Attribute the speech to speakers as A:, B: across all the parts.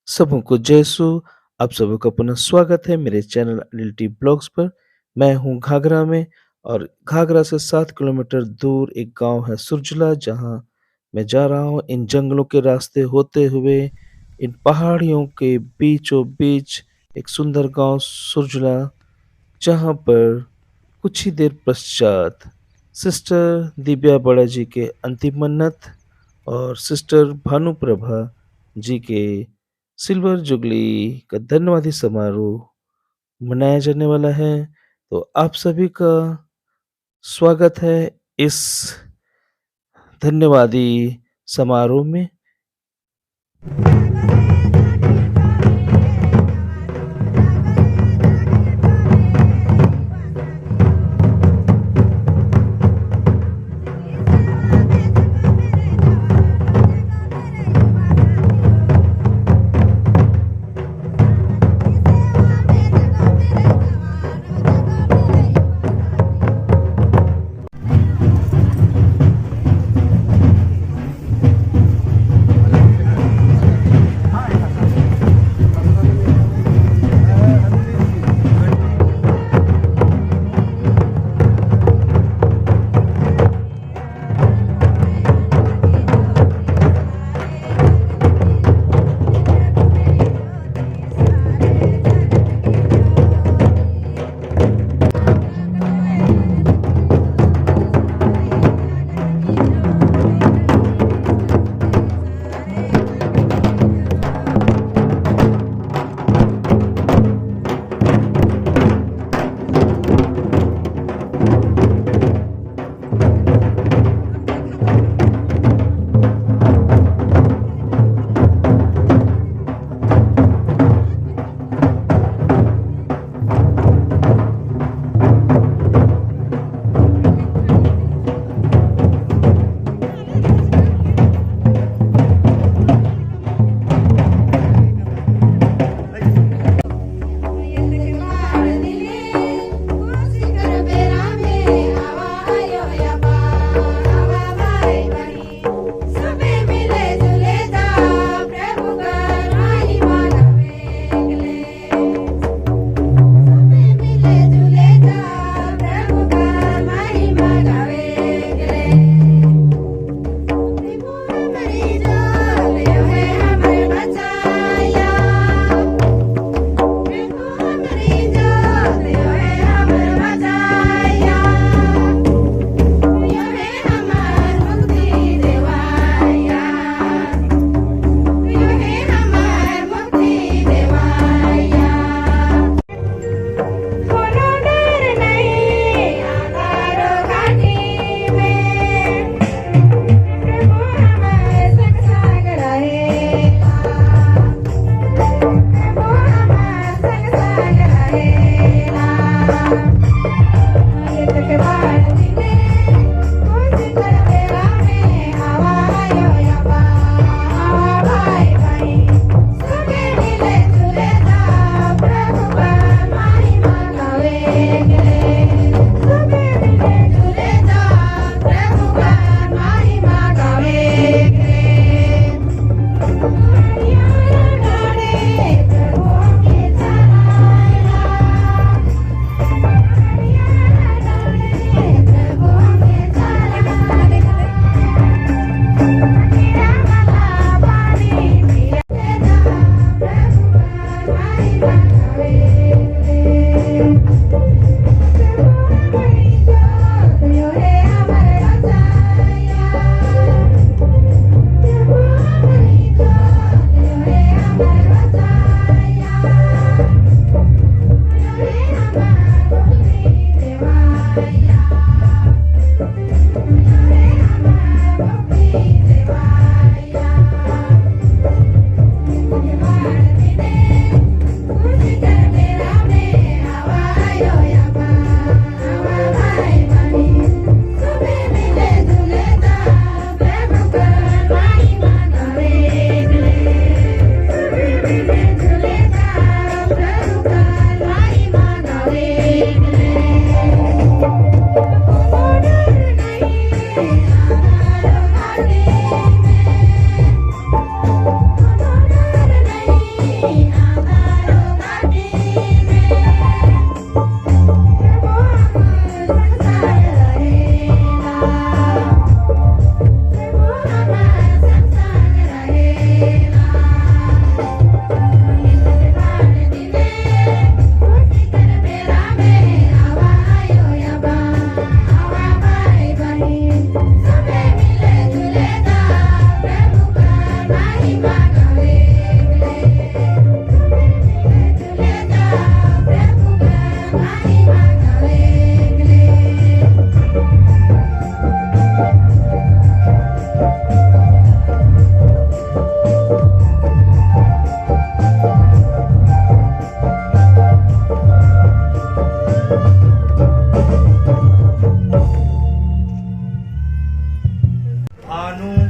A: सबको जय सु आप सभी का पुनः स्वागत है मेरे चैनल अनिल ब्लॉग्स पर। मैं हूं घाघरा में और घाघरा से 7 किलोमीटर दूर एक गांव है सुरजला, जहां मैं जा रहा हूं इन जंगलों के रास्ते होते हुए इन पहाड़ियों के बीचों बीच एक सुंदर गांव सुरजला, जहां पर कुछ ही देर पश्चात सिस्टर दिव्या बड़ा जी के अंतिम मन्नत और सिस्टर भानुप्रभा जी के सिल्वर जुबली का धन्यवादी समारोह मनाया जाने वाला है। तो आप सभी का स्वागत है इस धन्यवादी समारोह में।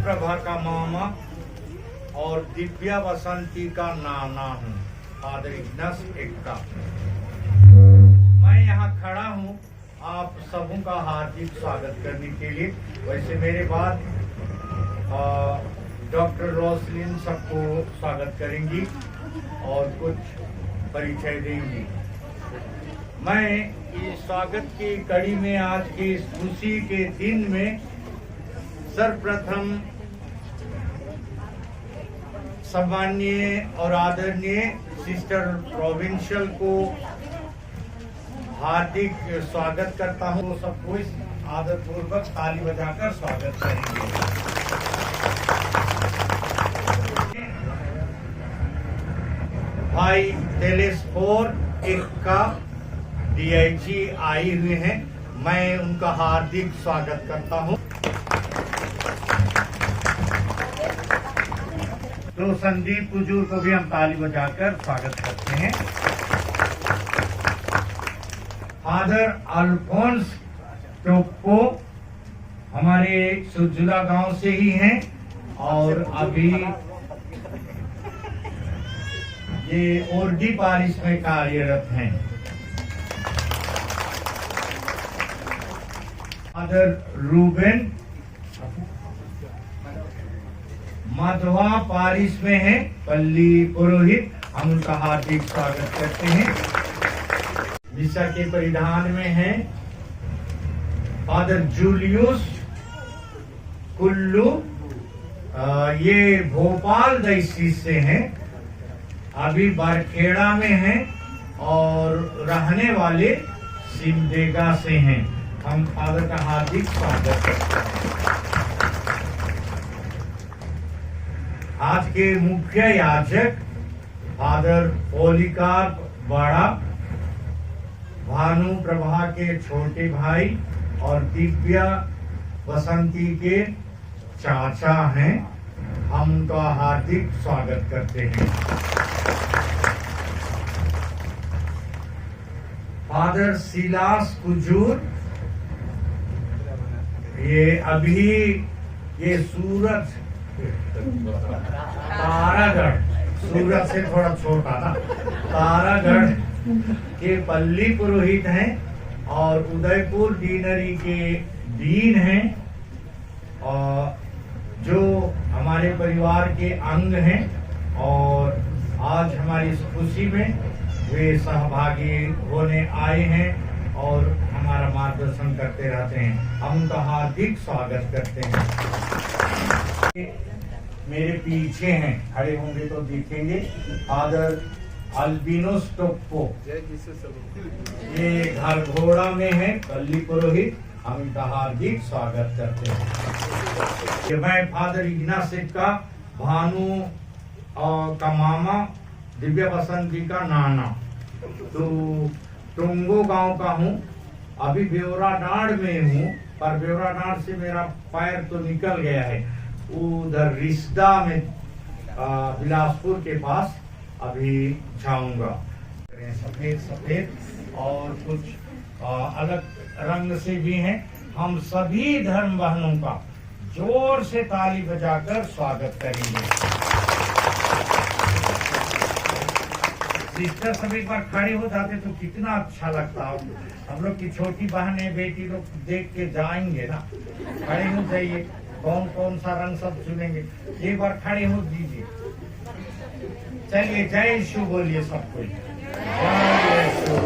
B: प्रभा का मामा और दिव्या बसंती का नाना हूँ, फादर इग्नस एक्का। मैं यहाँ खड़ा हूँ आप सबों का हार्दिक स्वागत करने के लिए। वैसे मेरे बाद डॉक्टर रोसलिन सबको स्वागत करेंगी और कुछ परिचय देंगी। मैं इस स्वागत की कड़ी में आज की इस खुशी के दिन में सर्वप्रथम सम्माननीय और आदरणीय सिस्टर प्रोविंशियल को हार्दिक स्वागत करता हूँ। सबको इस आदरपूर्वक ताली बजाकर स्वागत करेंगे। भाई टेलेस्फोर एक्का डीआईजी आए हुए हैं, मैं उनका हार्दिक स्वागत करता हूँ। तो संदीप कुजूर को भी हम ताली बजाकर स्वागत करते हैं। फादर अल्फोंस टोप्पो हमारे सुरजुला गांव से ही हैं और अभी ये ओरडी पारिश में कार्यरत हैं। फादर रूबेन माधवा पारिश में है, पल्ली पुरोहित, हम उनका हार्दिक स्वागत करते हैं। मिसा के परिधान में है फादर जूलियस कुल्लू, ये भोपाल डिस्ट्रिक्ट से हैं, अभी बारखेड़ा में हैं और रहने वाले सिमडेगा से हैं। हम फादर का हार्दिक स्वागत करते हैं। आज के मुख्य याजक फादर पोलिकार्प बड़ा, भानु प्रभा के छोटे भाई और दिव्या बसंती के चाचा हैं, हम उनका हार्दिक स्वागत करते हैं। फादर सिलास कुजूर, ये अभी ये सूरत तारागढ़, सूरत से थोड़ा छोटा था, तारागढ़ के पल्ली पुरोहित हैं और उदयपुर डीनरी के डीन हैं और जो हमारे परिवार के अंग हैं और आज हमारी इस खुशी में वे सहभागी होने आए हैं और हमारा मार्गदर्शन करते रहते हैं। हम उनका हार्दिक स्वागत करते हैं। मेरे पीछे हैं, खड़े होंगे तो दिखेंगे, फादर अल्बिनोस टोप्पो, ये घर घोड़ा में है, पल्ली पुरोहित, हम इनका हार्दिक स्वागत करते हैं। मैं फादर इग्नस एक्का, भानु का मामा, दिव्या बसंती का नाना, तो टोंगो गांव का हूँ, अभी ब्योराडांड में हूँ, पर ब्योराडांड से मेरा पैर तो निकल गया है, उधर रिश्दा में बिलासपुर के पास अभी जाऊंगा। सफेद सफेद और कुछ अलग रंग से भी हैं। हम सभी धर्म बहनों का जोर से ताली बजाकर स्वागत करेंगे। सिस्टर सब एक बार खड़े हो जाते तो कितना अच्छा लगता। हम लोग की छोटी बहनें बेटी लोग देख के जाएंगे ना, खड़े हो जाइए, कौन कौन सा रंग सब चुनेंगे, एक बार खड़े हो दीजिए। चलिए जय यीशु बोलिए सब कोई। जय यीशु।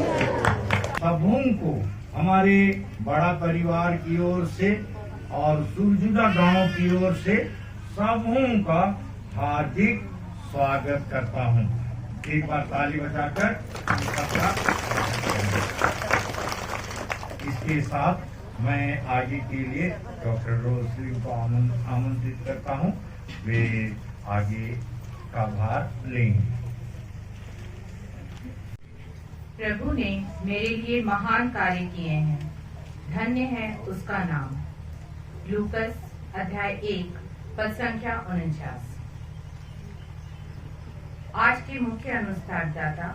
B: सबों को हमारे बड़ा परिवार की ओर से और सुरजुला गांव की ओर से सबों का हार्दिक स्वागत करता हूं। एक बार ताली बजाकर इसके साथ मैं आगे के लिए डॉक्टर रोजली को आमंत्रित करता हूं। वे आगे का भार लेंगे।
C: प्रभु ने मेरे लिए महान कार्य किए हैं, धन्य है उसका नाम। लूकस अध्याय 1 पद संख्या 49। आज के मुख्य अनुष्ठानदाता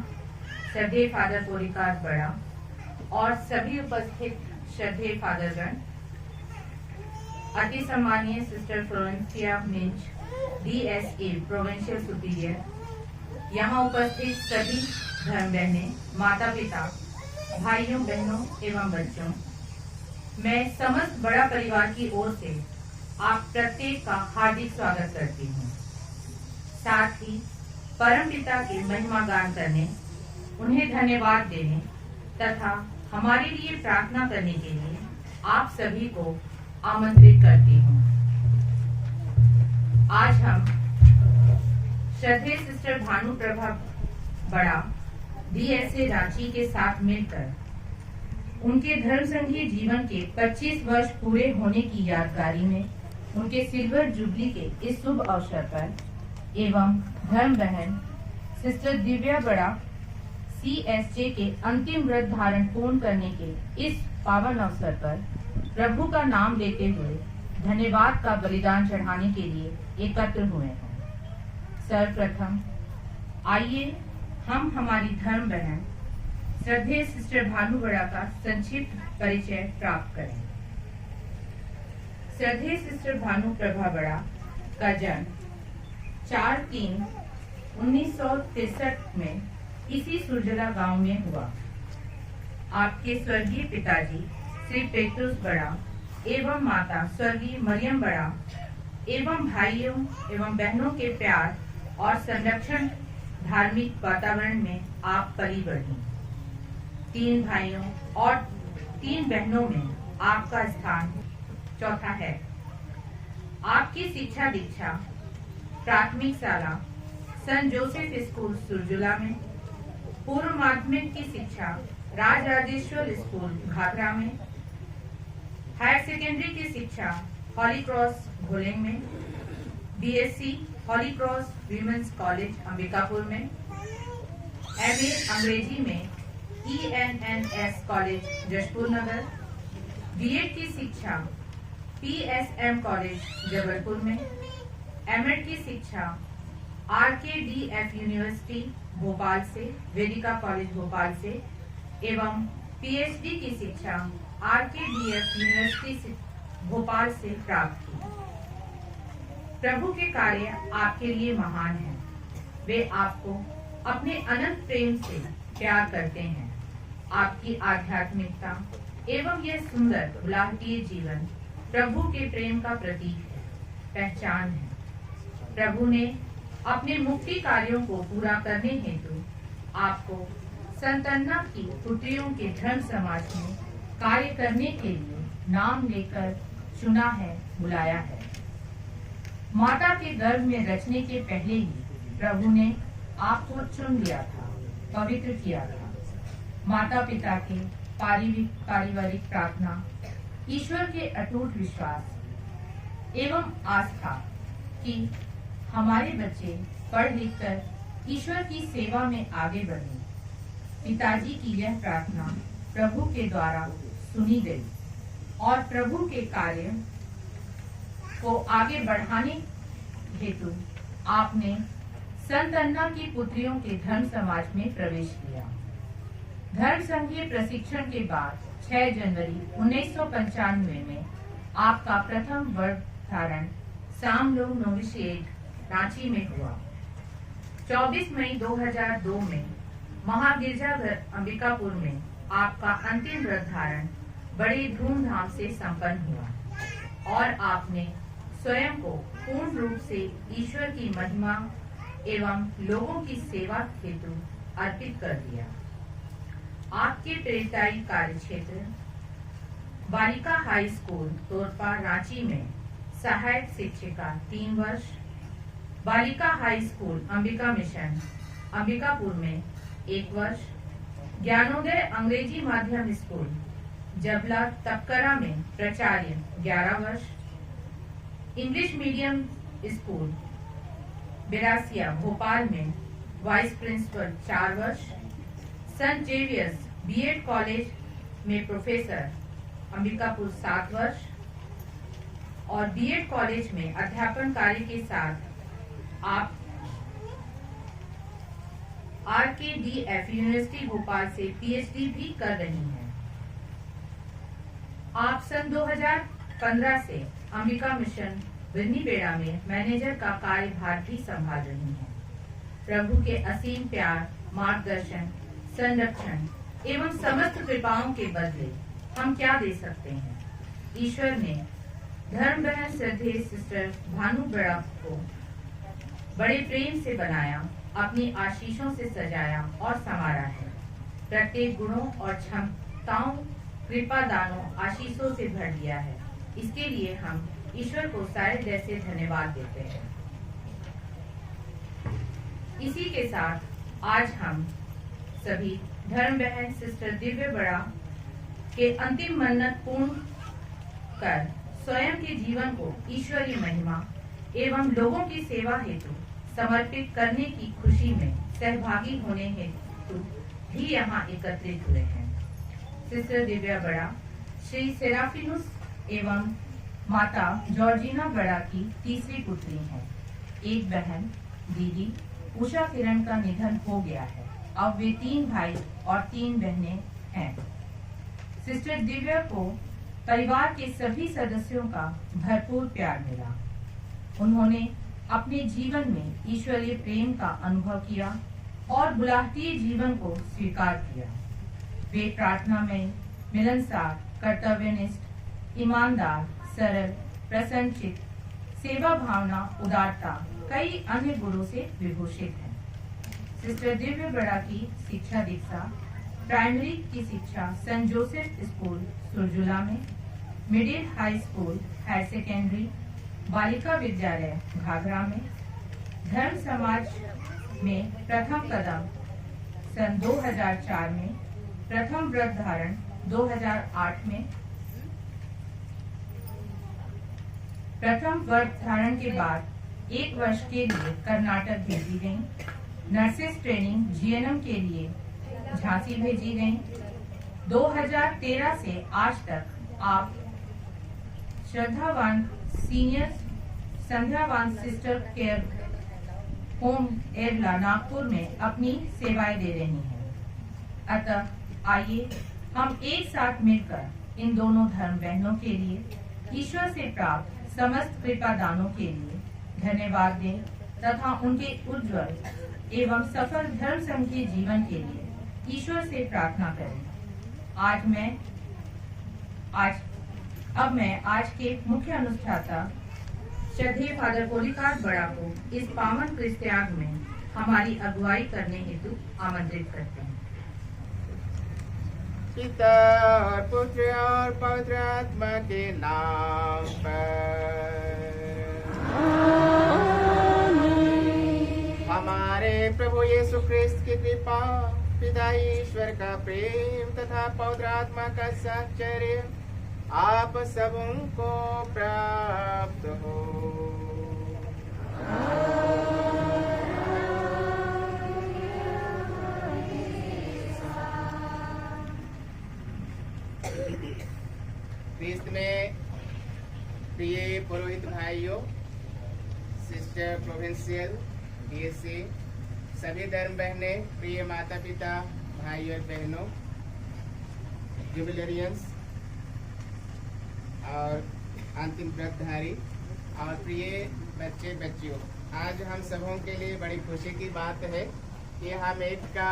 C: श्रद्धेय फादर पोलिकार्प बड़ा और सभी उपस्थित श्रद्धेय फादरगण, अति सम्मानीय sister Florencia Minj DSA provincial superior, यहाँ उपस्थित सभी धर्म बहनें, माता पिता, भाइयों बहनों एवं बच्चों, मैं समस्त बड़ा परिवार की ओर से आप प्रत्येक का हार्दिक स्वागत करती हूँ। साथ ही परम पिता की महिमा गान करने, उन्हें धन्यवाद देने तथा हमारे लिए प्रार्थना करने के लिए आप सभी को आमंत्रित करती हूँ। आज हम श्रद्धेय सिस्टर भानु प्रभा बड़ा DSA रांची के साथ मिलकर उनके धर्म संघीय जीवन के 25 वर्ष पूरे होने की यादगारी में उनके सिल्वर जुबली के इस शुभ अवसर पर एवं धर्म बहन सिस्टर दिव्या बड़ा CSJ के अंतिम व्रत धारण पूर्ण करने के इस पावन अवसर पर प्रभु का नाम लेते हुए धन्यवाद का बलिदान चढ़ाने के लिए एकत्र हुए हैं। सर्वप्रथम आइए हम हमारी धर्म बहन श्रद्धेय सिस्टर भानु बड़ा का संक्षिप्त परिचय प्राप्त करें। श्रद्धेय सिस्टर भानु प्रभा बड़ा का जन्म 4/3/1963 में इसी सुरजला गांव में हुआ। आपके स्वर्गीय पिताजी श्री पेट्रुस बड़ा एवं माता स्वर्गीय मरियम बड़ा एवं भाइयों एवं बहनों के प्यार और संरक्षण धार्मिक वातावरण में आप पली बढ़ी। 3 भाइयों और 3 बहनों में आपका स्थान चौथा है। आपकी शिक्षा दीक्षा प्राथमिक शाला सेंट जोसेफ स्कूल सुरजुला में, पूर्व माध्यमिक की शिक्षा राजराजेश्वर स्कूल घाघरा में, हायर सेकेंडरी की शिक्षा हॉली क्रॉस घोलेंग में, BSc हॉली क्रॉस वीमेंस कॉलेज अंबिकापुर में, MA अंग्रेजी में ENNS कॉलेज जशपुर नगर, B.Ed की शिक्षा PSM कॉलेज जबलपुर में, M.Ed की शिक्षा RKDF यूनिवर्सिटी भोपाल से, वेदिका कॉलेज भोपाल से एवं PhD की शिक्षा RKDF यूनिवर्सिटी भोपाल से प्राप्त की। प्रभु के कार्य आपके लिए महान हैं। वे आपको अपने अनंत प्रेम से प्यार करते हैं। आपकी आध्यात्मिकता एवं यह सुंदर उल्लाहनीय जीवन प्रभु के प्रेम का प्रतीक है, पहचान है। प्रभु ने अपने मुक्ति कार्यों को पूरा करने हेतु आपको संतन्ना की पुत्रियों के धर्म समाज में कार्य करने के लिए नाम लेकर चुना है, बुलाया है। माता के गर्भ में रचने के पहले ही प्रभु ने आपको चुन लिया था, पवित्र किया था। माता पिता के पारिवारिक प्रार्थना, ईश्वर के अटूट विश्वास एवं आस्था कि हमारे बच्चे पढ़ लिखकर ईश्वर की सेवा में आगे बढ़े। पिताजी की यह प्रार्थना प्रभु के द्वारा सुनी गई और प्रभु के कार्य को आगे बढ़ाने हेतु आपने संत अन्ना की पुत्रियों के धर्म समाज में प्रवेश किया। धर्म संघीय प्रशिक्षण के बाद 6 जनवरी 1995 में आपका प्रथम व्रत धारण सामलोग नोविशिएट रांची में हुआ। 24 मई 2002 में महागिरजाघर अंबिकापुर में आपका अंतिम व्रत धारण बड़े धूमधाम से संपन्न हुआ और आपने स्वयं को पूर्ण रूप से ईश्वर की महिमा एवं लोगों की सेवा हेतु अर्पित कर दिया। आपके प्रेरिताई कार्य क्षेत्र बालिका हाई स्कूल तोरपा रांची में सहायक शिक्षिका 3 वर्ष, बालिका high school Ambika mission Ambikapur में 1 वर्ष, ज्ञानोदय अंग्रेजी माध्यम स्कूल जबला तपकरा में प्राचार्य 11 वर्ष, English medium school Berasia Bhopal में वाइस प्रिंसिपल 4 वर्ष, सेंट जेवियर्स बीएड कॉलेज में प्रोफेसर अंबिकापुर 7 वर्ष और बीएड कॉलेज में अध्यापन कार्य के साथ आप RKDF यूनिवर्सिटी भोपाल से पीएचडी भी कर रही हैं। आप सन 2015 से अंबिका मिशन बिरनीबेड़ा में मैनेजर का कार्यभार भी संभाल रही हैं। प्रभु के असीम प्यार, मार्गदर्शन, संरक्षण एवं समस्त कृपाओं के बदले हम क्या दे सकते हैं। ईश्वर ने धर्म बहन श्रद्धेय सिस्टर भानु बड़ा को बड़े प्रेम से बनाया, अपनी आशीषों से सजाया और संवारा है। प्रत्येक गुणों और क्षमताओं, कृपा दानों, आशीषों से भर दिया है। इसके लिए हम ईश्वर को सारे दिल से धन्यवाद देते हैं। इसी के साथ आज हम सभी धर्म बहन सिस्टर दिव्य बड़ा के अंतिम मन्नत पूर्ण कर स्वयं के जीवन को ईश्वरीय महिमा एवं लोगों की सेवा हेतु समर्पित करने की खुशी में सहभागी होने हेतु भी यहाँ एकत्रित हुए हैं। सिस्टर दिव्या बड़ा श्री सेराफिनुस एवं माता जॉर्जिना बड़ा की तीसरी पुत्री है। एक बहन दीदी उषा किरण का निधन हो गया है। अब वे 3 भाई और 3 बहनें हैं। सिस्टर दिव्या को परिवार के सभी सदस्यों का भरपूर प्यार मिला। उन्होंने अपने जीवन में ईश्वरीय प्रेम का अनुभव किया और बुलाहटीय जीवन को स्वीकार किया। वे प्रार्थना में मिलनसार, कर्तव्यनिष्ठ, ईमानदार, सरल, प्रसन्नचित्त, सेवा भावना, उदारता, कई अन्य गुणों से विभूषित हैं। सिस्टर दिव्य बड़ा की शिक्षा दीक्षा प्राइमरी की शिक्षा सेंट जोसेफ स्कूल सुरजुला में, middle high school, higher secondary, बालिका विद्यालय घाघरा में, धर्म समाज में प्रथम कदम सन 2004 में, प्रथम व्रत धारण 2008 में, प्रथम व्रत धारण के बाद 1 वर्ष के लिए कर्नाटक भेजी गयी। नर्सेस ट्रेनिंग जीएनएम के लिए झांसी भेजी गयी। 2013 से आज तक आप श्रद्धावान सीनियर संध्यावान sister care home Erla Nagpur में अपनी सेवाएं दे रही हैं। अतः आइए हम एक साथ मिलकर इन दोनों धर्म बहनों के लिए ईश्वर से प्राप्त समस्त कृपा दानों के लिए धन्यवाद दें तथा उनके उज्जवल एवं सफल धर्म संघ के जीवन के लिए ईश्वर से प्रार्थना करें। अब मैं आज के मुख्य अनुष्ठाता श्रद्धेय फादर पोलिकार्प बड़ा को इस पावन क्रिस्त्याग में हमारी अगुवाई करने हेतु आमंत्रित करते हैं।
D: पिता और पुत्र और पवित्र आत्मा के नाम पर हमारे प्रभु यीशु ख्रिस्त की कृपा, पिता ईश्वर का प्रेम तथा पवित्र आत्मा का साहचर्य आप सबको प्राप्त हो। क्रिस्त में प्रिय पुरोहित भाइयों, सिस्टर प्रोविंशियल, बीएससी, सभी धर्म बहनें, प्रिय माता पिता, भाई और बहनों, जुबिलरियंस और अंतिम व्रतधारी और प्रिय बच्चे बच्चियों, आज हम सबों के लिए बड़ी खुशी की बात है कि हम एक का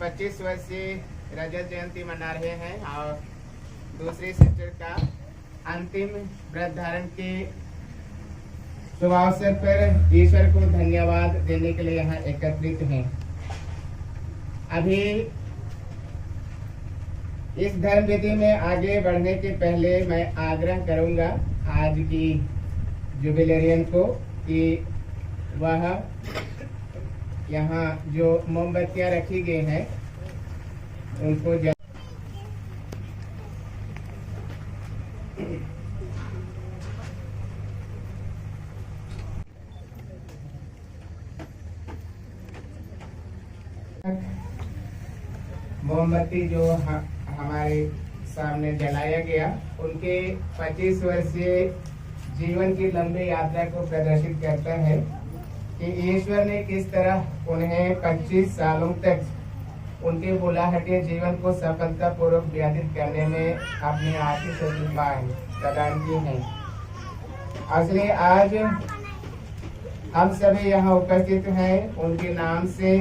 D: 25 वर्षीय रजत जयंती मना रहे हैं और दूसरी सिस्टर का अंतिम व्रत धारण के शुभ अवसर पर ईश्वर को धन्यवाद देने के लिए यहाँ एकत्रित हैं। अभी इस धर्म विधि में आगे बढ़ने के पहले मैं आग्रह करूंगा आज की जुबिलेरियन को कि वह यहाँ जो मोमबत्तियां रखी गई हैं उनको मोमबत्ती जो हमारे सामने जलाया गया उनके 25 वर्षीय जीवन की लंबी यात्रा को प्रदर्शित करता है कि ईश्वर ने किस तरह उन्हें 25 सालों तक उनके बुलाहटे जीवन को सफलतापूर्वक व्यतीत करने में अपनी आशीष और कृपाएं प्रदान की हैं। इसलिए आज हम सभी यहाँ उपस्थित हैं उनके नाम से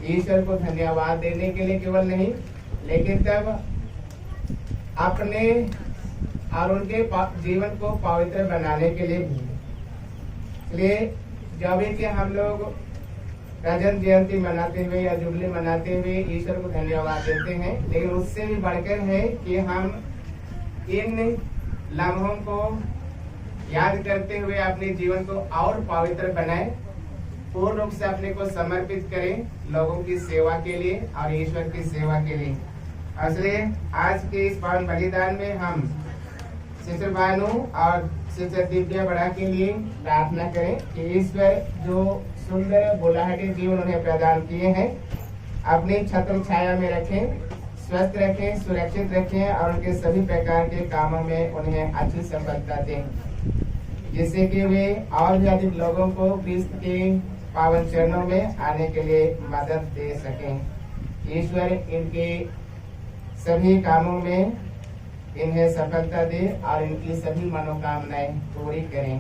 D: ईश्वर को धन्यवाद देने के लिए केवल नहीं, लेकिन तब अपने और उनके जीवन को पवित्र बनाने के लिए भी। इसलिए जब भी कि हम लोग रजत जयंती मनाते हुए या जुबली मनाते हुए ईश्वर को धन्यवाद देते हैं, लेकिन उससे भी बढ़कर है कि हम इन लम्हों को याद करते हुए अपने जीवन को और पवित्र बनाएं, पूर्ण रूप से अपने को समर्पित करें लोगों की सेवा के लिए और ईश्वर की सेवा के लिए। इसलिए आज के इस पावन बलिदान में हम सिस्टर भानु और सिस्टर दिव्या बड़ा के लिए प्रार्थना करें कि ईश्वर जो सुंदर बुलाहटे जीवन उन्हें प्रदान किए हैं अपनी छत्र छाया में रखें, स्वस्थ रखें, सुरक्षित रखें और उनके सभी प्रकार के कामों में उन्हें अच्छी सफलता दें, जिससे कि वे और भी अधिक लोगों को क्रिस्त के पावन चरणों में आने के लिए मदद दे सकें। ईश्वर इनके सभी कामों में इन्हें सफलता दे और इनकी सभी मनोकामनाएं पूरी करें।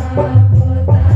E: Potato.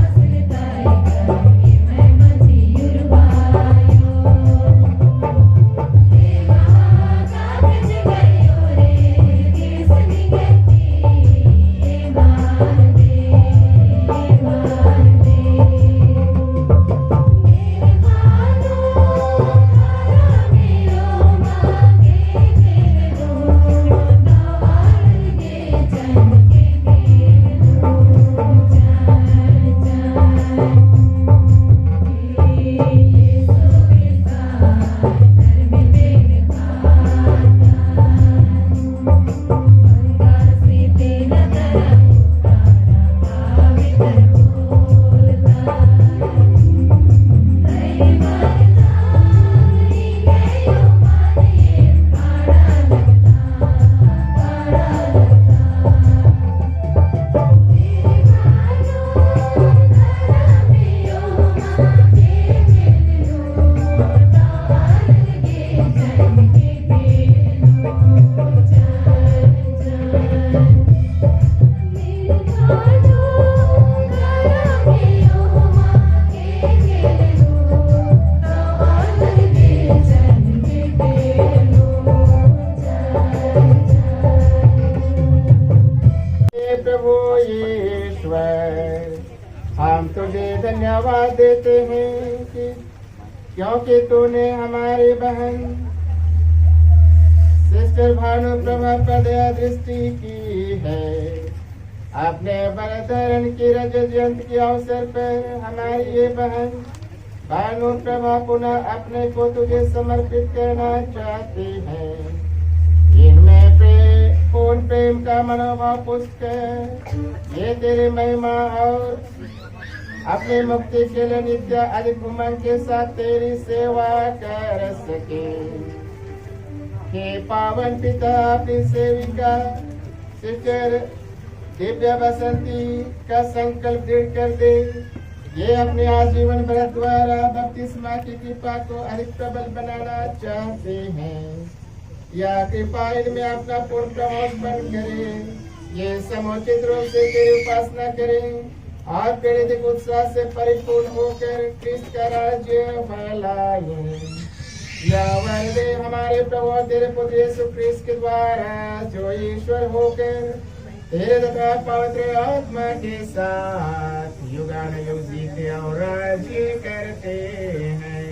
D: हम तुझे धन्यवाद देते हैं कि क्योंकि तूने हमारी बहन सिस्टर भानु प्रभा पर दया दृष्टि की है। अपने बलिदान की रजत जयंती के अवसर पर हमारी ये बहन भानु प्रभा पुनः अपने को तुझे समर्पित करना चाहती है। इनमें पूर्ण प्रेम का मनोभाव पुष्ट ये तेरी महिमा और अपनी मुक्ति के लिए नित्य अधिक उमंग के साथ तेरी सेवा कर सके। हे पावन पिता अपनी सेविका सिस्टर दिव्या बसंती का संकल्प दृढ़ कर दे। ये अपने आजीवन व्रत द्वारा बपतिस्मा की कृपा को अधिक प्रबल बनाना चाहते हैं। यह कृपा इनमें अपना पूर्ण प्रभाव बन करे। ये समुचित रूप से तेरी उपासना करें और प्रेरित उत्साह से परिपूर्ण होकर क्रिस्त का राज्य फैलाएं। यह वर दे हमारे प्रभु तेरे पुत्र यीशु क्रिस्त के द्वारा जो ईश्वर होकर तेरे तथा पवित्र आत्मा के साथ युगानुयुग जीते और राज्य करते हैं।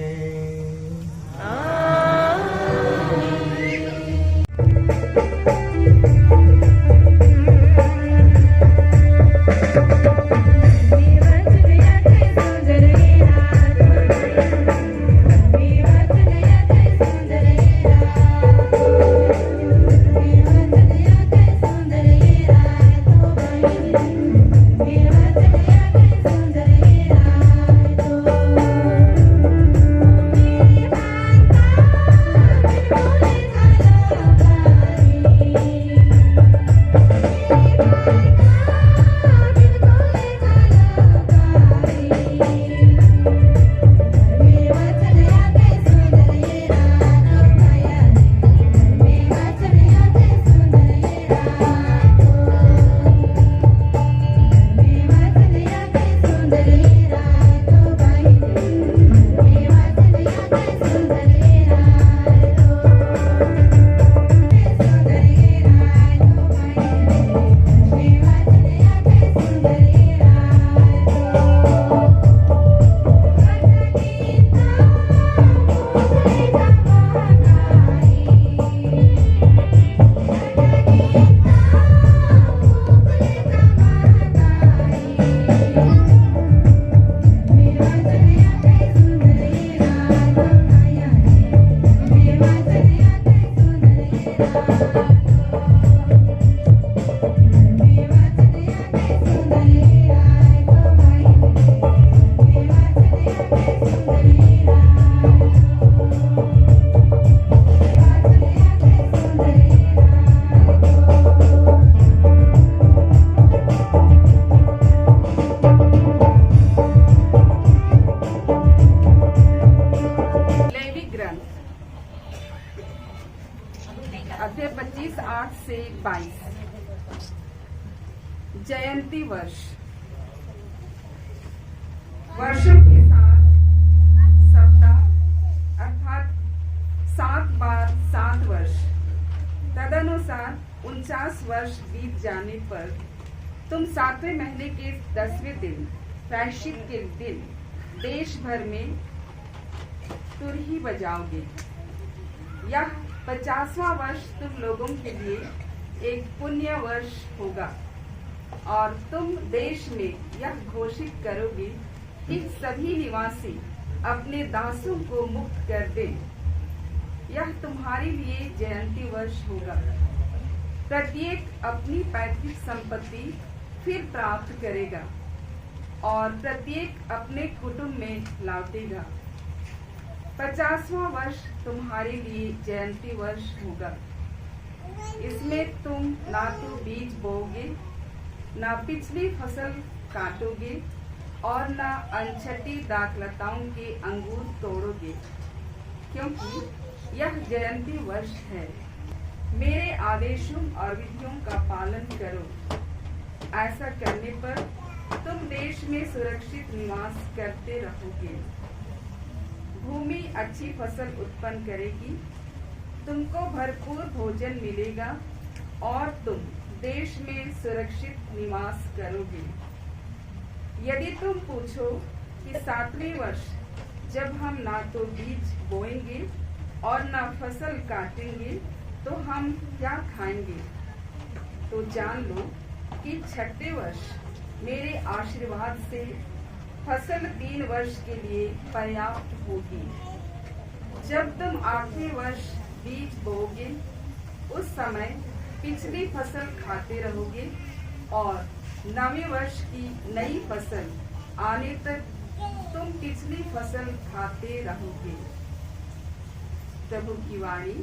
E: अध्याय 25:8 से 22। जयंती वर्ष वर्षों के साथ सप्ताह अर्थात 7 बार 7 वर्ष तदनुसार 49 वर्ष बीत जाने पर तुम 7वें महीने के 10वें दिन प्रायश्चित के दिन देश भर में तुरही बजाओगे। यह 50वां वर्ष तुम लोगों के लिए एक पुण्य वर्ष होगा और तुम देश में यह घोषित करोगे कि सभी निवासी अपने दासों को मुक्त कर दें। यह तुम्हारे लिए जयंती वर्ष होगा। प्रत्येक अपनी पैतृक संपत्ति फिर प्राप्त करेगा और प्रत्येक अपने कुटुंब में लौटेगा। 50वां वर्ष तुम्हारे लिए जयंती वर्ष होगा। इसमें तुम ना तो बीज बोओगे, ना पिछली फसल काटोगे और ना अनछटी दाखलताओं के अंगूर तोड़ोगे, क्योंकि यह जयंती वर्ष है। मेरे आदेशों और विधियों का पालन करो। ऐसा करने पर तुम देश में सुरक्षित निवास करते रहोगे। भूमि अच्छी फसल उत्पन्न करेगी, तुमको भरपूर भोजन मिलेगा और तुम देश में सुरक्षित निवास करोगे। यदि तुम पूछो कि 7वें वर्ष जब हम ना तो बीज बोएंगे और न फसल काटेंगे तो हम क्या खाएंगे, तो जान लो कि 6ठे वर्ष मेरे आशीर्वाद से फसल 3 वर्ष के लिए पर्याप्त होगी। जब तुम 8वें वर्ष बीज बोओगे उस समय पिछली फसल खाते रहोगे और 9वें वर्ष की नई फसल आने तक तुम पिछली फसल खाते रहोगे। प्रभु की वाणी।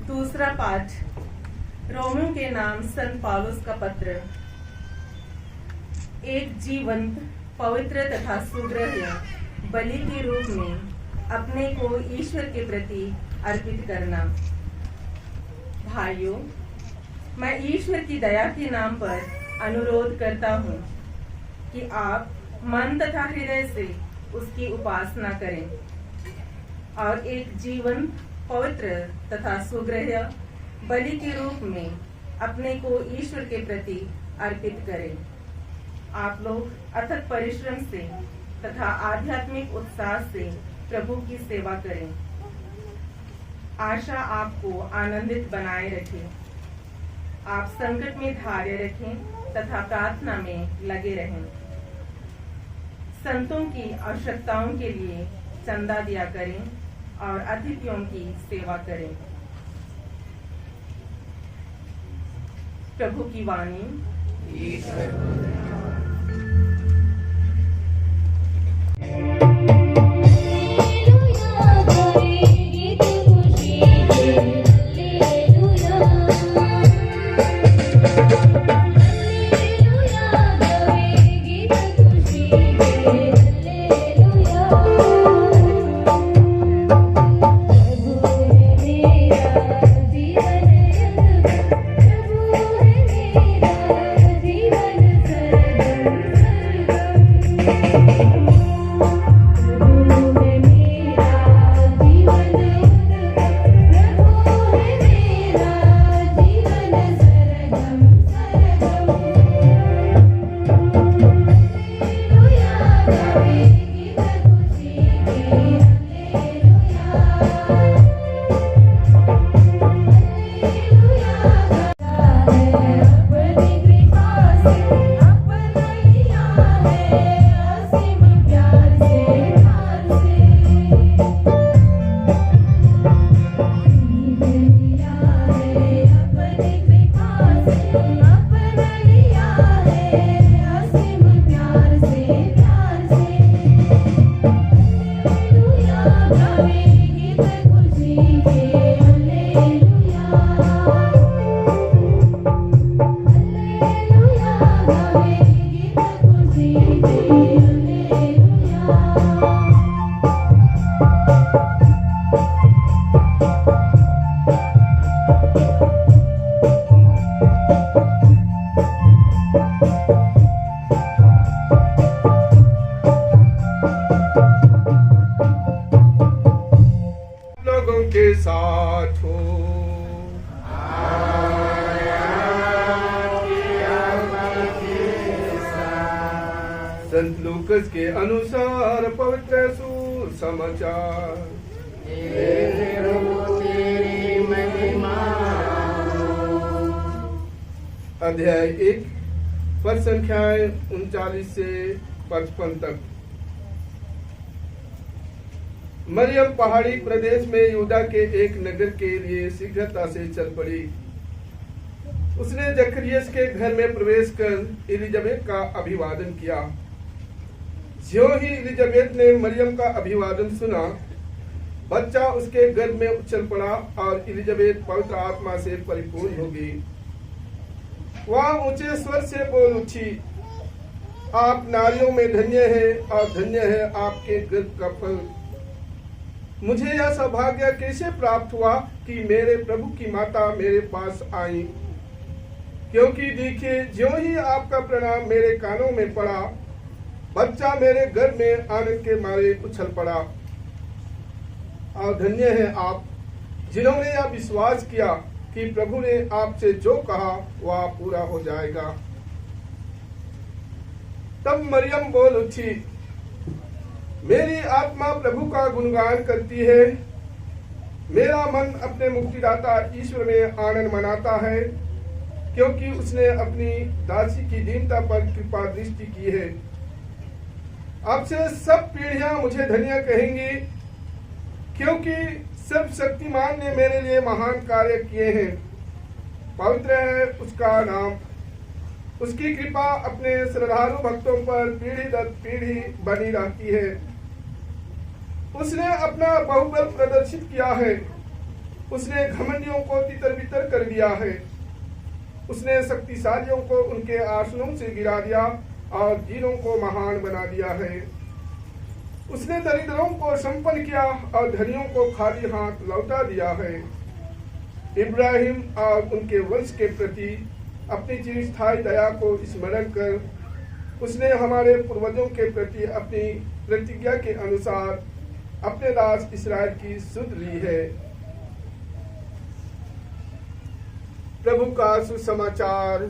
F: दूसरा पाठ रोमियों के नाम संत पौलुस का पत्र। एक जीवंत, पवित्र तथा सुग्राह्य बलि के रूप में अपने को ईश्वर के प्रति अर्पित करना। भाइयों, मैं ईश्वर की दया के नाम पर अनुरोध करता हूँ कि आप मन तथा हृदय से उसकी उपासना करें और एक जीवन, पवित्र तथा सुग्राह्य बलि के रूप में अपने को ईश्वर के प्रति अर्पित करें। आप लोग अथक परिश्रम से तथा आध्यात्मिक उत्साह से प्रभु की सेवा करें। आशा आपको आनंदित बनाए रखे। आप संकट में धैर्य रखें तथा प्रार्थना में लगे रहें। संतों की आवश्यकताओं के लिए चंदा दिया करें और अतिथियों की सेवा करें। प्रभु की वाणी।
G: संत लूकस के अनुसार पवित्र सुसमाचार। अध्याय 1 पद संख्याएं 39 से 55 तक। मरियम पहाड़ी प्रदेश में यहूदा के एक नगर के लिए शीघ्रता से चल पड़ी। उसने जकरियस के घर में प्रवेश कर एलिजाबेथ का अभिवादन किया। ज्यों ही एलिजाबेथ ने मरियम का अभिवादन सुना, बच्चा उसके गर्भ में उछल पड़ा और एलिजाबेथ पवित्र आत्मा से परिपूर्ण हो गई। वह ऊंचे स्वर से बोल उठी, आप नारियों में धन्य है और धन्य है आपके गर्भ का फल। मुझे यह सौभाग्य कैसे प्राप्त हुआ कि मेरे प्रभु की माता मेरे पास आई, क्योंकि देखिए ज्यों ही आपका प्रणाम मेरे कानों में पड़ा, बच्चा मेरे गर्भ में आनंद के मारे उछल पड़ा। और धन्य है आप जिन्होंने यह विश्वास किया कि प्रभु ने आपसे जो कहा वह पूरा हो जाएगा। तब मरियम बोल उठी, मेरी आत्मा प्रभु का गुणगान करती है, मेरा मन अपने मुक्तिदाता ईश्वर में आनंद मनाता है, क्योंकि उसने अपनी दासी की दीनता पर कृपा दृष्टि की है। अब से सब पीढ़ियां मुझे धन्य कहेंगी, क्योंकि सब शक्तिमान ने मेरे लिए महान कार्य किए हैं। पवित्र है उसका नाम, उसकी कृपा अपने श्रद्धालु भक्तों पर पीढ़ी दर पीढ़ी बनी रहती है। उसने अपना बहुबल प्रदर्शित किया है, उसने घमंडियों को तितर बितर कर दिया है। उसने शक्तिशालियों को उनके आसनों से गिरा दिया और वीरों को महान बना दिया है। उसने दरिद्रों को संपन्न किया और धनियों को खाली हाथ लौटा दिया है। इब्राहिम और उनके वंश के प्रति अपनी चिरस्थायी दया को स्मरण कर उसने हमारे पूर्वजों के प्रति अपनी प्रतिज्ञा के अनुसार अपने दास इस्राएल की सुध ली है। प्रभु का सुसमाचार।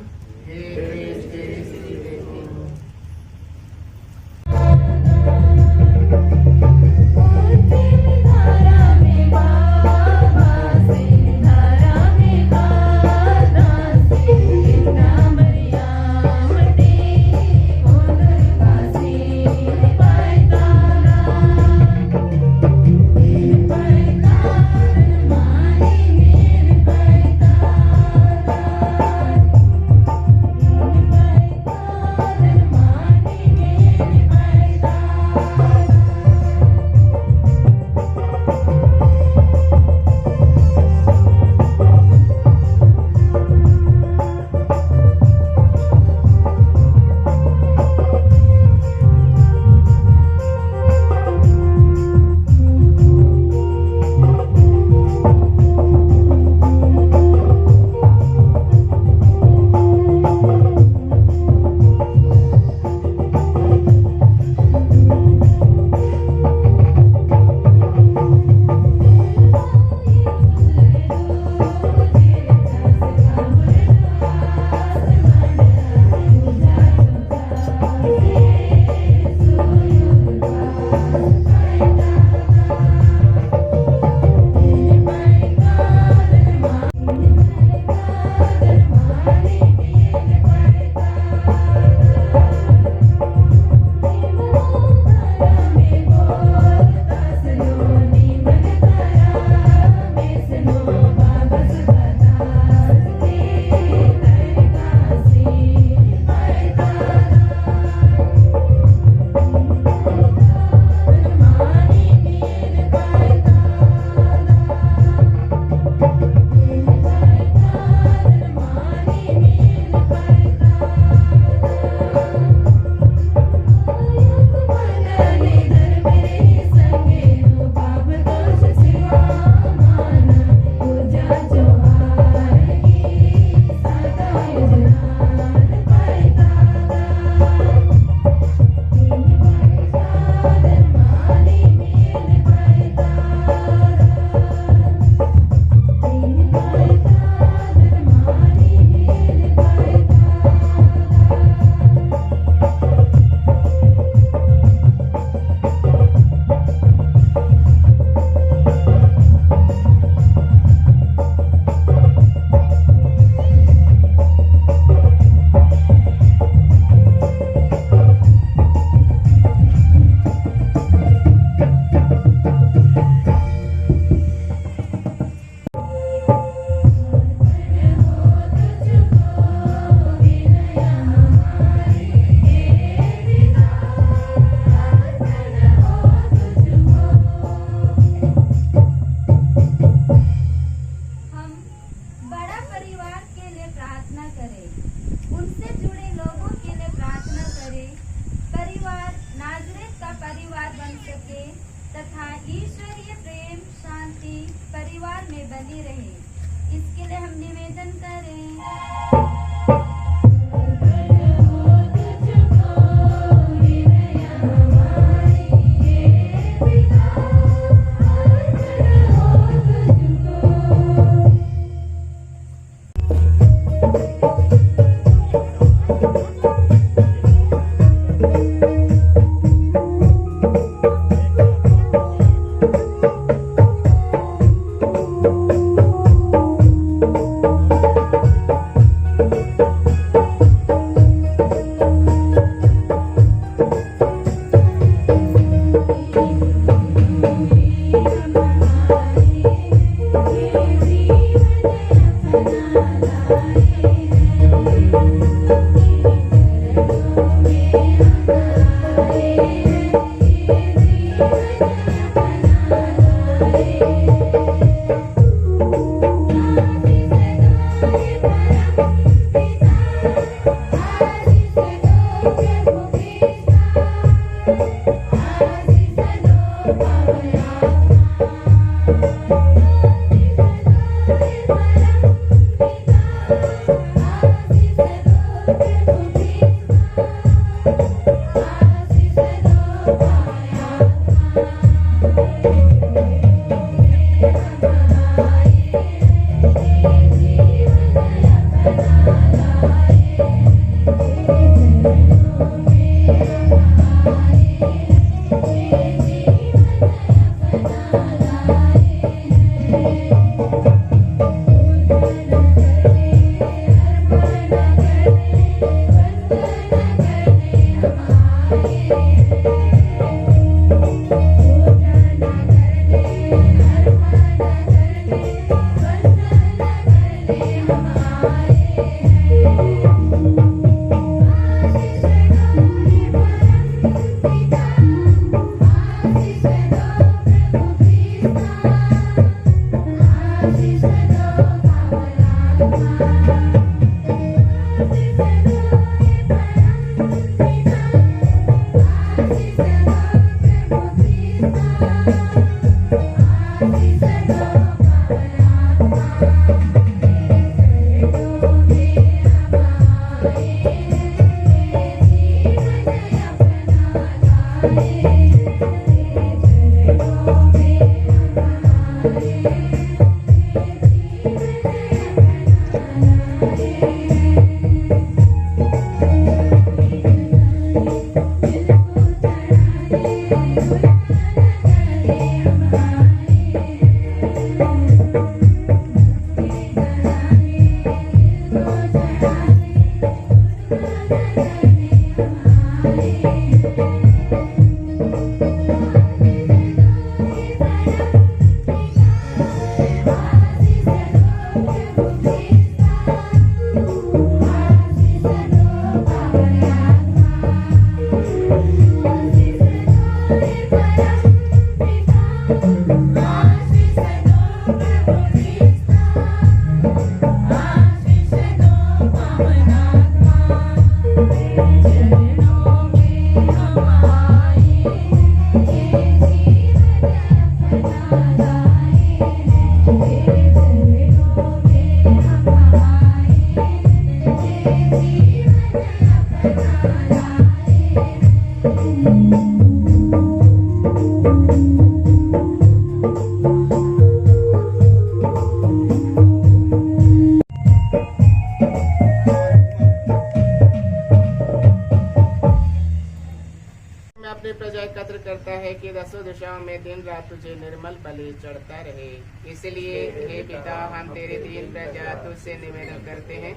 D: मैं अपनी प्रजा एकत्र करता है कि दसों दिशाओं में दिन रात तुझे निर्मल बलि चढ़ता रहे। इसलिए हे पिता, हम तेरे दीन प्रजा तुझसे निवेदन करते हैं,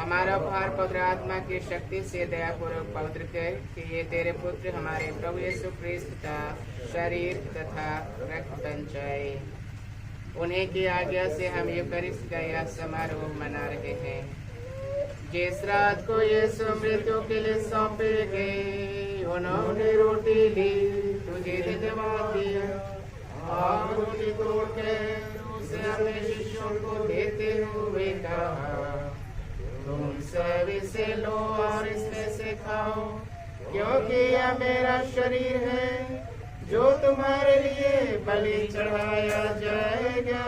D: हमारा उपहार पवित्र आत्मा की शक्ति से दयापूर्वक पवित्र कर कि ये तेरे पुत्र हमारे प्रभु यीशु ख्रिस्त का शरीर तथा रक्त बन जाए। उन्हीं की आज्ञा से हम यूकरिस्ट का यह समारोह मना रहे हैं। जिस रात को यीशु मृत्यु के लिए सौंपे गए, उन्होंने रोटी ली, तुझे धन्यवाद दिया और रोटी तोड़कर उसे अपने शिष्यों को देते हुए कहा, तुम सब इसे लो और इसमें से खाओ, क्योंकि यह मेरा शरीर है जो तुम्हारे लिए बलि चढ़ाया जाएगा।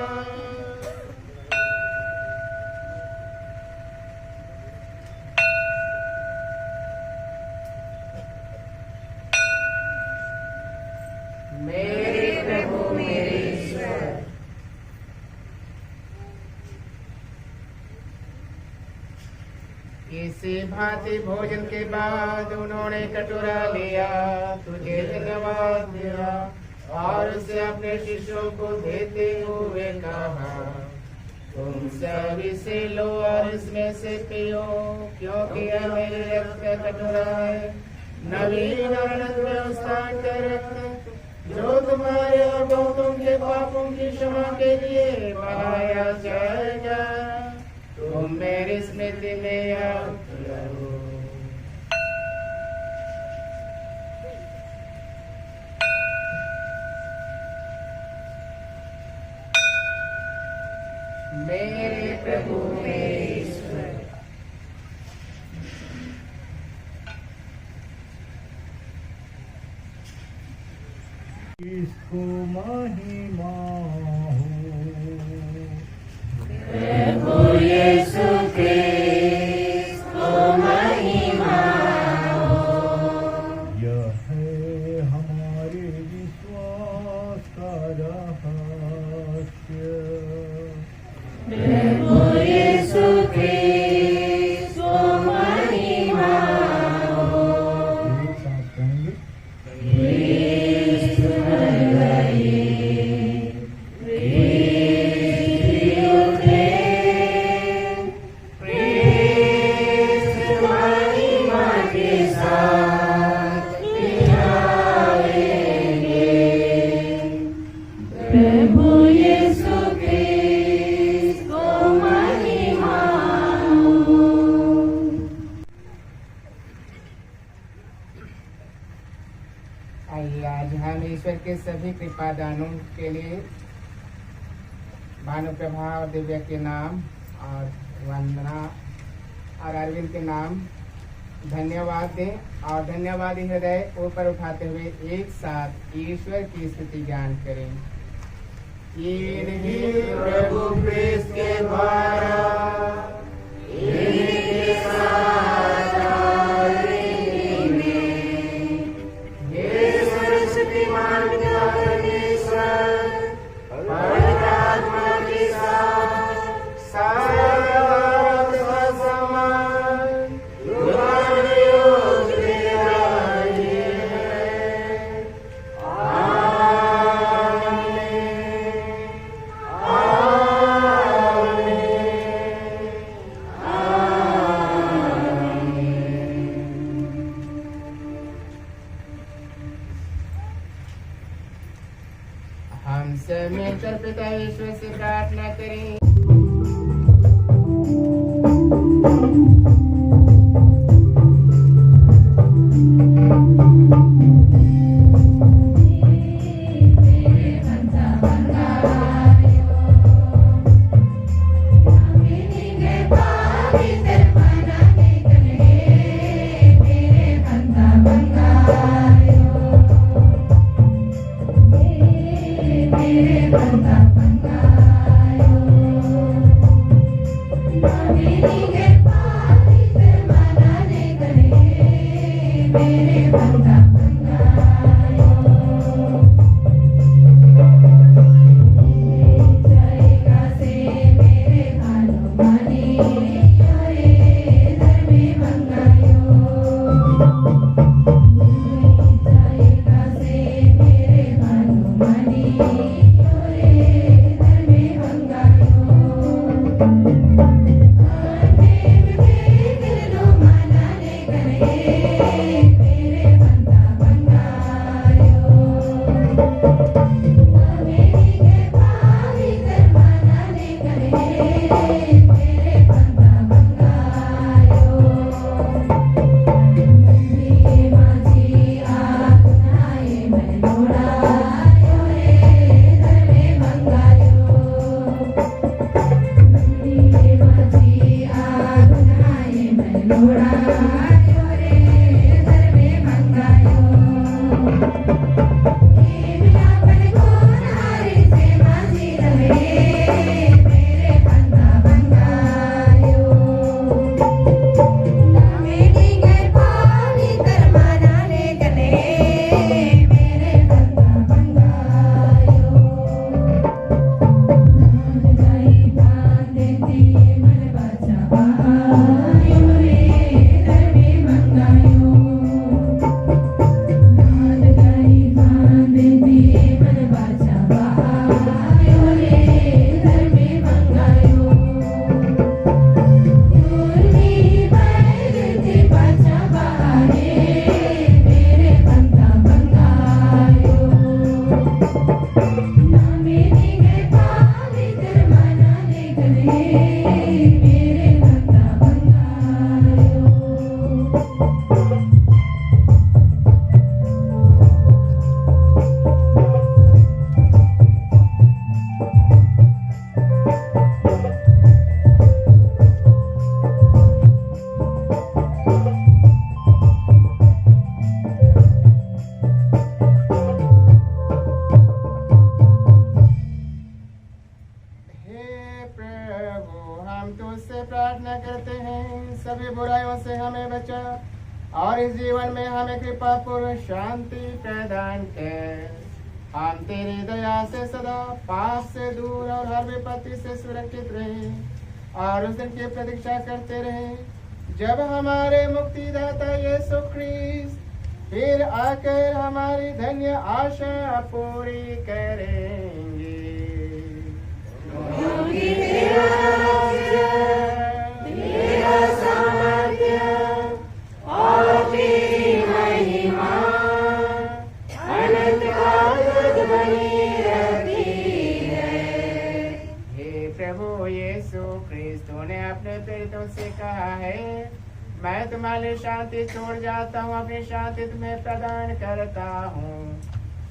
D: मेरे प्रभु मेरे ईश्वर, इसी भांति भोजन के बाद उन्होंने कटोरा लिया, तुझे धन्यवाद दिया और उसे अपने शिष्यों को देते हुए कहा, तुम सब इसे लो और इसमें से पियो, क्योंकि यह मेरे रक्त का कटोरा है, नवीन और अनंत व्यवस्था का रक्त, जो तुम्हारे और बहुतों के पापों की क्षमा के लिए बहाया जाएगा। तुम मेरी स्मृति में याद करो। मेरे प्रभु मेरे ईश्वर,
B: इसको महिमा हो।
H: प्रभु यीशु क्रिस्त को महिमा हो।
B: यह है हमारे विश्वास का रहस्य।
H: प्रभु यीशु क्रिस्त को महिमा हो।
B: एक साथ कहेंगे,
H: क्रिस्त मर गए, प्रभु यीशु क्रिस्त को महिमा हो।
D: आइए आज हम ईश्वर के सभी कृपा दानों के लिए भानुप्रभा और दिव्या के नाम और वंदना और अरविंद के नाम धन्यवाद दें और धन्यवादी हृदय ऊपर उठाते हुए एक साथ ईश्वर की स्तुति गान करें। इन्हीं प्रभु क्रिस्त के द्वारा इनके साथ और इन्हीं में हे सर्वशक्तिमान पिता परमेश्वर पवित्र आत्मा के साथ सारा समान युगानुयुग रहिए। आमीन। परमेश्वर पिता ईश्वर से प्रार्थना करें। प्रार्थना करते हैं, सभी बुराइयों से हमें बचा और इस जीवन में हमें कृपा पूर्व शांति प्रदान कर। हम तेरी दया से सदा पाप से दूर और हर विपत्ति से सुरक्षित रहे और उस दिन की प्रतीक्षा करते रहे जब हमारे मुक्तिदाता यीशु ख्रीस्त फिर आकर हमारी धन्य आशा पूरी करेंगे।
H: तेरा सामर्थ्य और तेरी महिमा अनंत काल तक बनी रहती है।
D: हे प्रभु यीशु ख्रीस्त, तूने अपने प्रेरितों से कहा है, मैं तुम्हारी शांति छोड़ जाता हूँ, अपनी शांति तुम्हें प्रदान करता हूँ।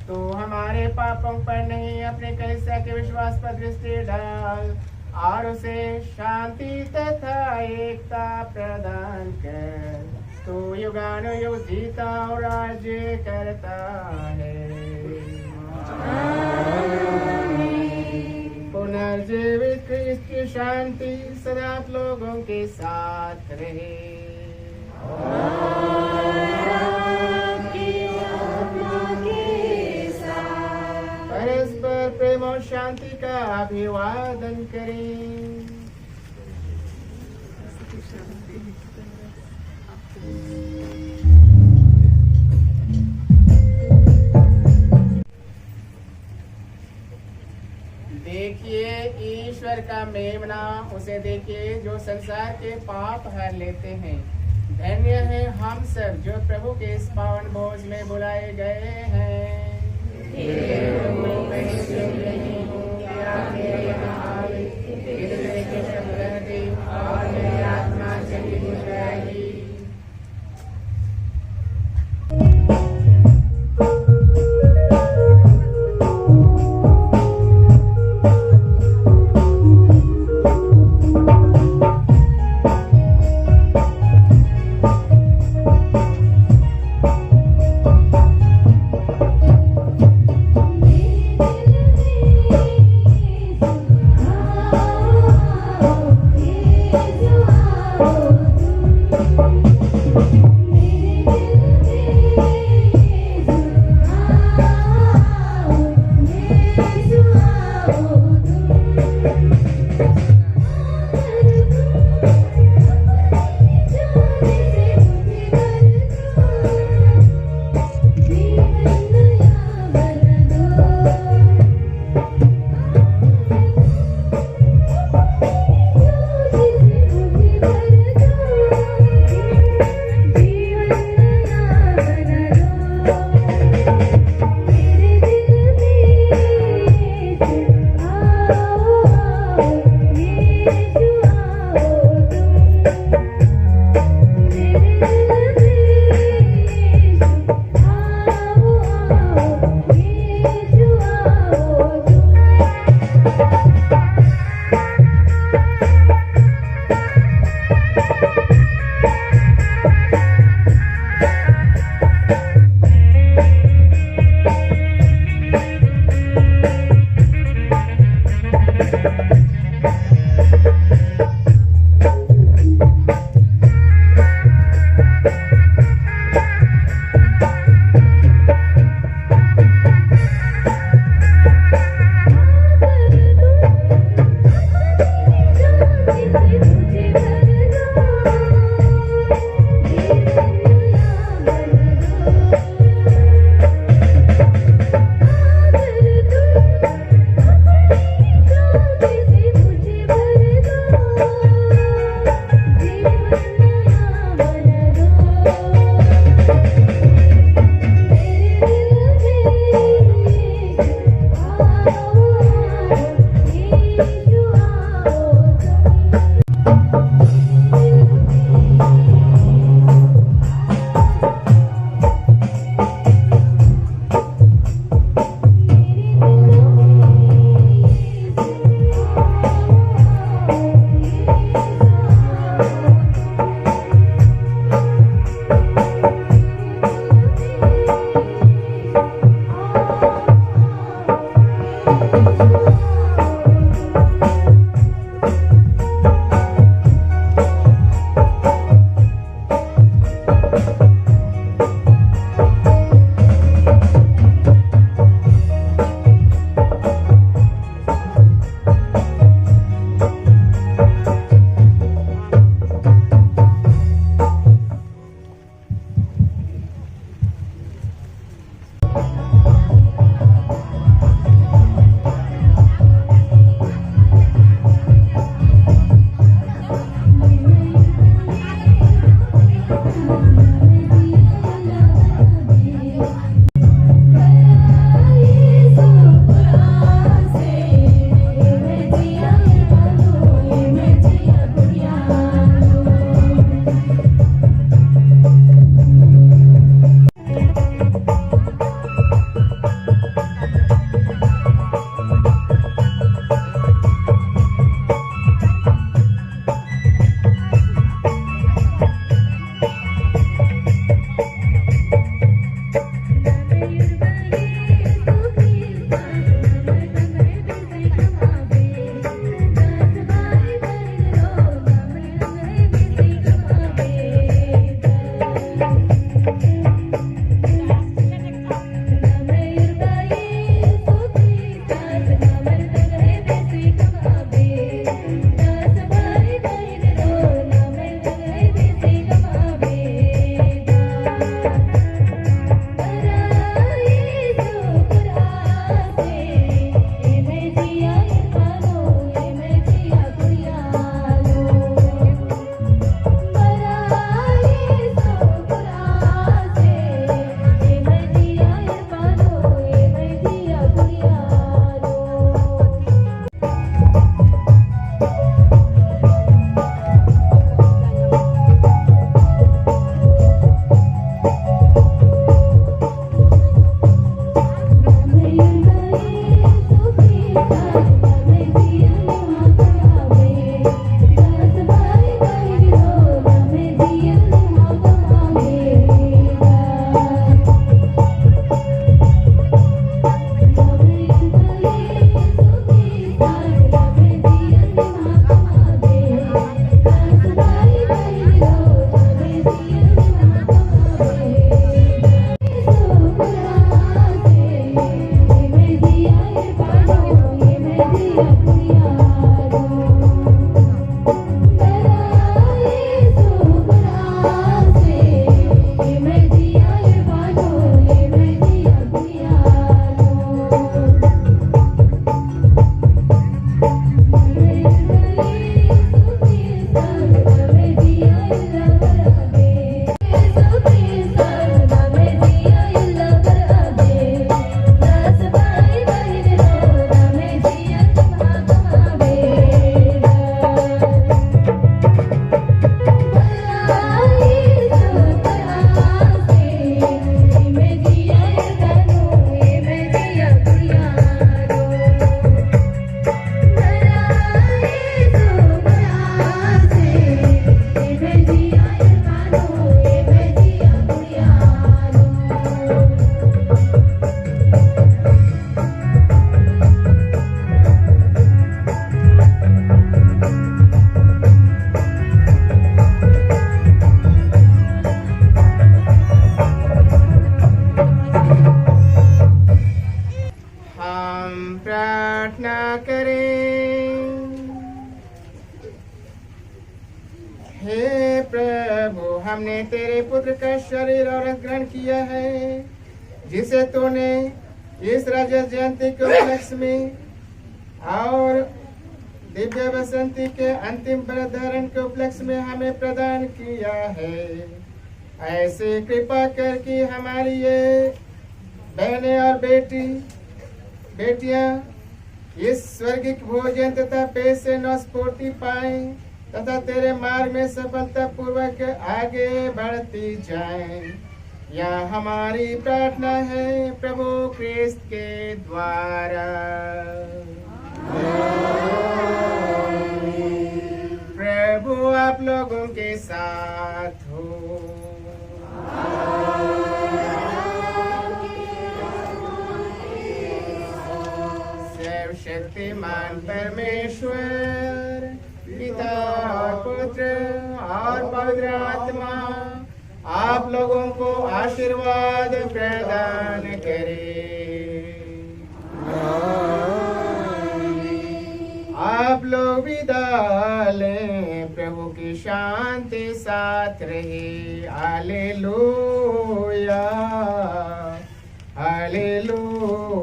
D: तू हमारे पापों पर नहीं, अपने कलीसिया के विश्वास पर दृष्टि डाल और उसे शांति तथा एकता प्रदान कर। तू युगानुयुग जीता और राज्य करता है। पुनर्जीवित ख्रीस्त की शांति सदा आप लोगों के साथ रहे। परस्पर प्रेम और शांति का अभिवादन करें। देखिए ईश्वर का मेमना, उसे देखिए जो संसार के पाप हर लेते हैं। धन्य है हम सब जो प्रभु के इस पावन भोज में बुलाए गए हैं। हम प्रार्थना करें। हे प्रभु, हमने तेरे पुत्र का शरीर और रक्त ग्रहण किया है, जिसे तूने इस रजत जयंती के उपलक्ष्य में और दिव्य बसंती के अंतिम व्रत धारण के उपलक्ष्य में हमें प्रदान किया है। ऐसे कृपा कर कि हमारी ये बहनें और बेटियां इस स्वर्गिक भोजन तथा पेट से नौस्फूर्ति पाएं तथा तेरे मार्ग में सफलता पूर्वक आगे बढ़ती जाएं। यह हमारी प्रार्थना है प्रभु क्रिस्त के द्वारा। प्रभु आप लोगों के साथ हो। सर्वशक्तिमान परमेश्वर पिता और पुत्र और पवित्र आत्मा आप लोगों को आशीर्वाद प्रदान करे। आप लोग विदा लें। प्रभु की शांति साथ रहे। Hallelujah hallelujah.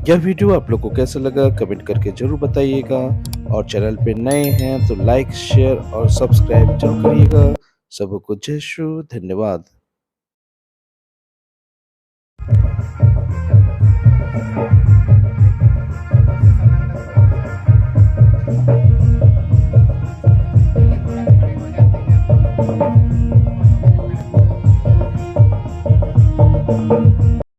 A: यह वीडियो आप लोग को कैसा लगा कमेंट करके जरूर बताइएगा, और चैनल पे नए हैं तो लाइक शेयर और सब्सक्राइब जरूर करिएगा। सबको जय यीशु, धन्यवाद।